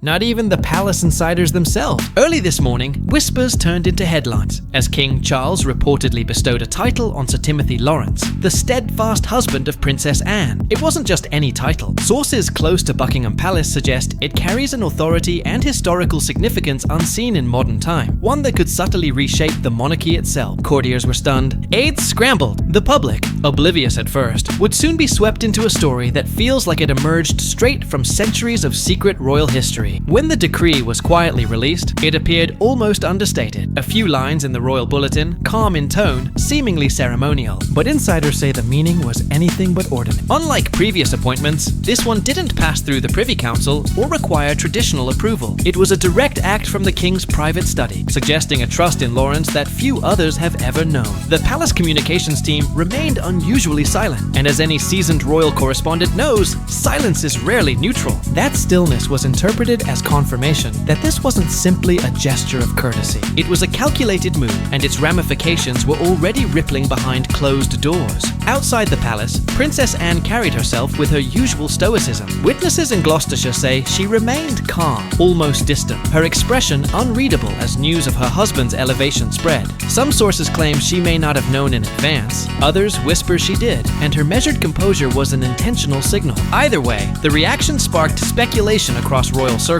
not even the palace insiders themselves. Early this morning, whispers turned into headlines as King Charles reportedly bestowed a title on Sir Timothy Laurence, the steadfast husband of Princess Anne. It wasn't just any title. Sources close to Buckingham Palace suggest it carries an authority and historical significance unseen in modern time, one that could subtly reshape the monarchy itself. Courtiers were stunned, aides scrambled, the public, oblivious at first, would soon be swept into a story that feels like it emerged straight from centuries of secret royal history. When the decree was quietly released, it appeared almost understated. A few lines in the royal bulletin, calm in tone, seemingly ceremonial, but insiders say the meaning was anything but ordinary. Unlike previous appointments, this one didn't pass through the Privy Council or require traditional approval. It was a direct act from the king's private study, suggesting a trust in Laurence that few others have ever known. The palace communications team remained unusually silent, and as any seasoned royal correspondent knows, silence is rarely neutral. That stillness was interpreted as confirmation that this wasn't simply a gesture of courtesy. It was a calculated move, and its ramifications were already rippling behind closed doors. Outside the palace, Princess Anne carried herself with her usual stoicism. Witnesses in Gloucestershire say she remained calm, almost distant, her expression unreadable as news of her husband's elevation spread. Some sources claim she may not have known in advance, others whisper she did, and her measured composure was an intentional signal. Either way, the reaction sparked speculation across royal circles.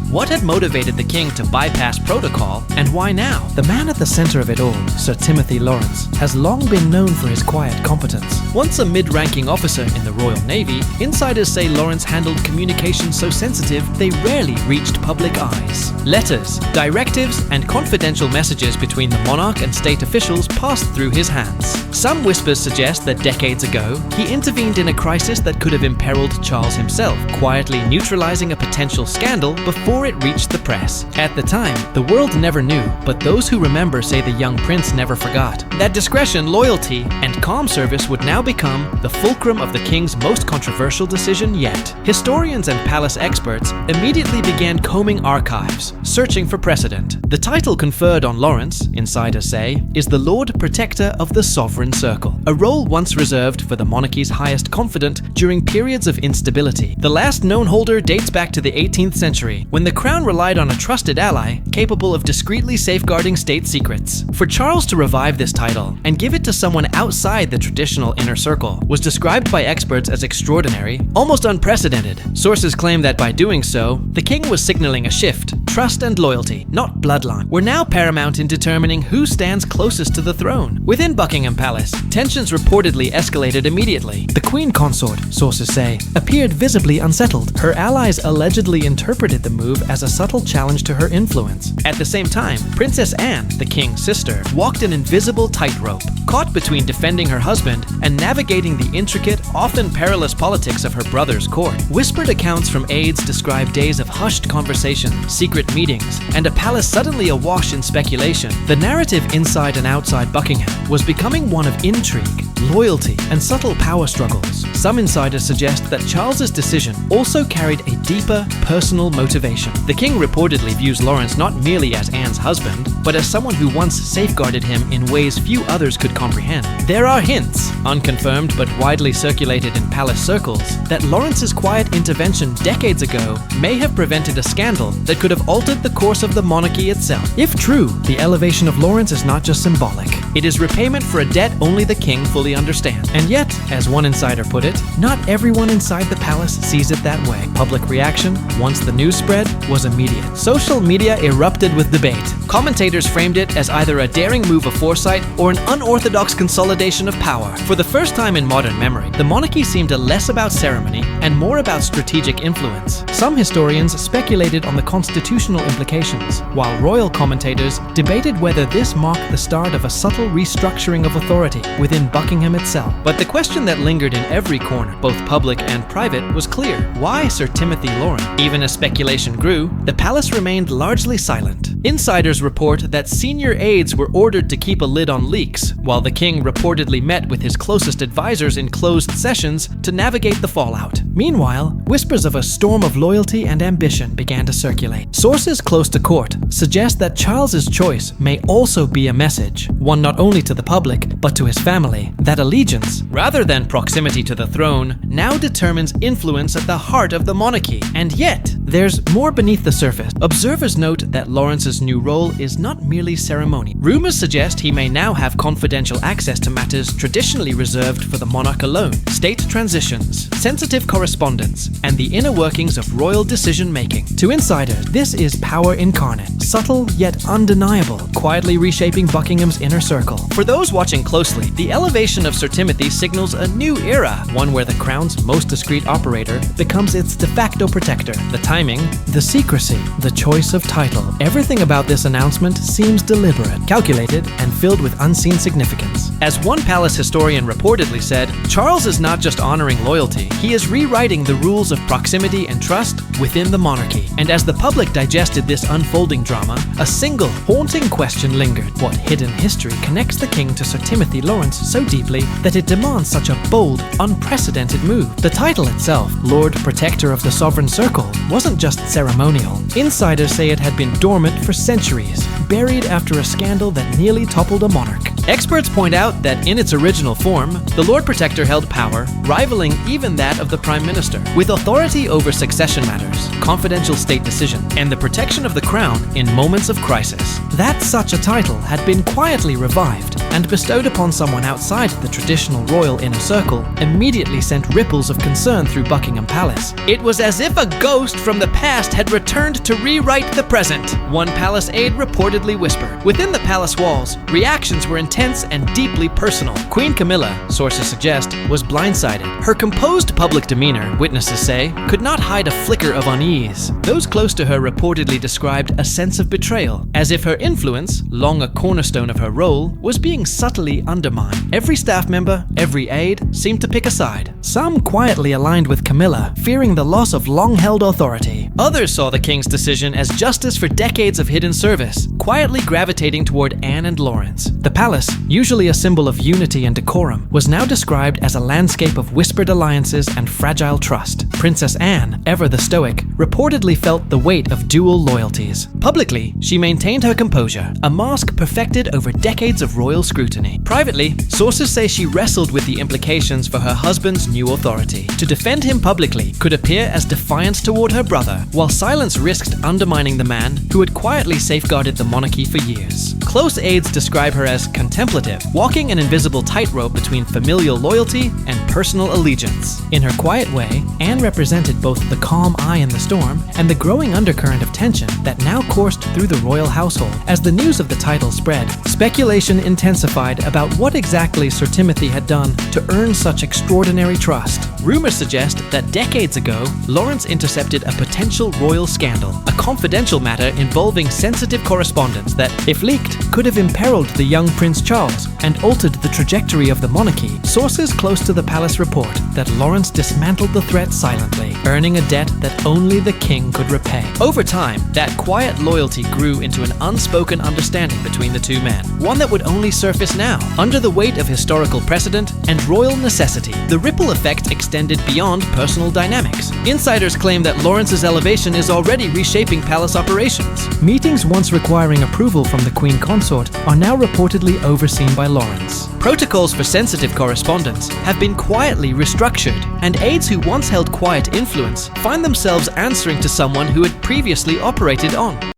What had motivated the king to bypass protocol, and why now? The man at the center of it all, Sir Timothy Laurence, has long been known for his quiet competence. Once a mid-ranking officer in the Royal Navy, insiders say Laurence handled communications so sensitive they rarely reached public eyes. Letters, directives, and confidential messages between the monarch and state officials passed through his hands. Some whispers suggest that decades ago, he intervened in a crisis that could have imperiled Charles himself, quietly neutralizing a potential scandal before it reached the press. At the time, the world never knew, but those who remember say the young prince never forgot. That discretion, loyalty, and calm service would now become the fulcrum of the king's most controversial decision yet. Historians and palace experts immediately began combing archives, searching for precedent. The title conferred on Laurence, insiders say, is the Lord Protector of the Sovereign Circle, a role once reserved for the monarchy's highest confidant during periods of instability. The last known holder dates back to the 18th century, when the crown relied on a trusted ally capable of discreetly safeguarding state secrets. For Charles to revive this title and give it to someone outside the traditional inner circle was described by experts as extraordinary, almost unprecedented. Sources claim that by doing so, the king was signaling a shift. Trust and loyalty, not bloodline, were now paramount in determining who stands closest to the throne. Within Buckingham Palace, tensions reportedly escalated immediately. The Queen Consort, sources say, appeared visibly unsettled. Her allies allegedly interpreted the move as a subtle challenge to her influence. At the same time, Princess Anne, the king's sister, walked an invisible tightrope, caught between defending her husband and navigating the intricate, often perilous politics of her brother's court. Whispered accounts from aides describe days of hushed conversation, secret meetings, and a palace suddenly awash in speculation. The narrative inside and outside Buckingham was becoming one of intrigue, loyalty, and subtle power struggles. Some insiders suggest that Charles's decision also carried a deeper, personal motivation. The king reportedly views Laurence not merely as Anne's husband, but as someone who once safeguarded him in ways few others could comprehend. There are hints, unconfirmed but widely circulated in palace circles, that Laurence's quiet intervention decades ago may have prevented a scandal that could have altered the course of the monarchy itself. If true, the elevation of Laurence is not just symbolic. It is repayment for a debt only the king fully understands. And yet, as one insider put it, not everyone inside the palace sees it that way. Public reaction, once the news spread, was immediate. Social media erupted with debate. Commentators framed it as either a daring move of foresight or an unorthodox consolidation of power. For the first time in modern memory, the monarchy seemed less about ceremony and more about strategic influence. Some historians speculated on the constitutional implications, while royal commentators debated whether this marked the start of a subtle restructuring of authority within Buckingham itself. But the question that lingered in every corner, both public and private, was clear. Why Sir Timothy Laurence? Even as speculation grew, the palace remained largely silent. Insiders report that senior aides were ordered to keep a lid on leaks, while the king reportedly met with his closest advisors in closed sessions to navigate the fallout. Meanwhile, whispers of a storm of loyalty and ambition began to circulate. Sources close to court suggest that Charles's choice may also be a message, one not only to the public, but to his family, that allegiance, rather than proximity to the throne, now determines influence at the heart of the monarchy. And yet, there's more beneath the surface. Observers note that Lawrence's new role is not merely ceremonial. Rumors suggest he may now have confidential access to matters traditionally reserved for the monarch alone: state transitions, sensitive correspondence, and the inner workings of royal decision-making. To insiders, this is power incarnate, subtle yet undeniable, quietly reshaping Buckingham's inner circle. For those watching closely, the elevation of Sir Timothy signals a new era, one where the crown's most discreet operator becomes its de facto protector. The timing, the secrecy, the choice of title. Everything about this announcement seems deliberate, calculated, and filled with unseen significance. As one palace historian reportedly said, Charles is not just honoring loyalty, he is rewriting the rules of proximity and trust within the monarchy. And as the public digested this unfolding drama, a single haunting question lingered. What hidden history connects the king to Sir Timothy Laurence so deeply that it demands such a bold, unprecedented move? The title itself, Lord Protector of the Sovereign Circle, wasn't just ceremonial. Insiders say it had been dormant for centuries, buried after a scandal that nearly toppled a monarch. Experts point out that in its original form, the Lord Protector held power rivaling even that of the Prime Minister, with authority over succession matters, confidential state decision, and the protection of the crown in moments of crisis. That such a title had been quietly revived and bestowed upon someone outside the traditional royal inner circle immediately sent ripples of concern through Buckingham Palace. It was as if a ghost from the past had returned to rewrite the present, one palace aide reportedly whispered. Within the palace walls, reactions were intense and deeply personal. Queen Camilla, sources suggest, was blindsided. Her composed public demeanor, witnesses say, could not hide a flicker of unease. Those close to her reportedly described a sense of betrayal, as if her influence, long a cornerstone of her role, was being subtly undermined. Every staff member, every aide, seemed to pick a side. Some quietly aligned with Camilla, fearing the loss of long-held authority. Others saw the king's decision as justice for decades of hidden service, quietly gravitating toward Anne and Lawrence. The palace, usually a symbol of unity and decorum, was now described as a landscape of whispered alliances and fragile trust. Princess Anne, ever the stoic, reportedly felt the weight of dual loyalties. Publicly, she maintained her composure, a mask perfected over decades of royal scrutiny. Privately, sources say she wrestled with the implications for her husband's new authority. To defend him publicly could appear as defiance toward her brother, while silence risked undermining the man who had quietly safeguarded the monarchy for years. Close aides describe her as contemplative, walking an invisible tightrope between familial loyalty and personal allegiance. In her quiet way, Anne represented both the calm eye in the storm and the growing undercurrent of tension that now coursed through the royal household. As the news of the title spread, speculation intensified about what exactly Sir Timothy had done to earn such extraordinary trust. Rumors suggest that decades ago, Lawrence intercepted a potential royal scandal, a confidential matter involving sensitive correspondence that, if leaked, could have imperiled the young Prince Charles and altered the trajectory of the monarchy. Sources close to the palace report that Lawrence dismantled the threat silently, earning a debt that only the king could repay. Over time, that quiet loyalty grew into an unspoken understanding between the two men, one that would only surface now, under the weight of historical precedent and royal necessity. The ripple effect extended beyond personal dynamics. Insiders claim that Lawrence's elevation is already reshaping palace operations. Meetings once requiring approval from the Queen Consort are now reportedly overseen by Lawrence. Protocols for sensitive correspondence have been quietly restructured, and aides who once held quiet influence find themselves answering to someone who had previously operated on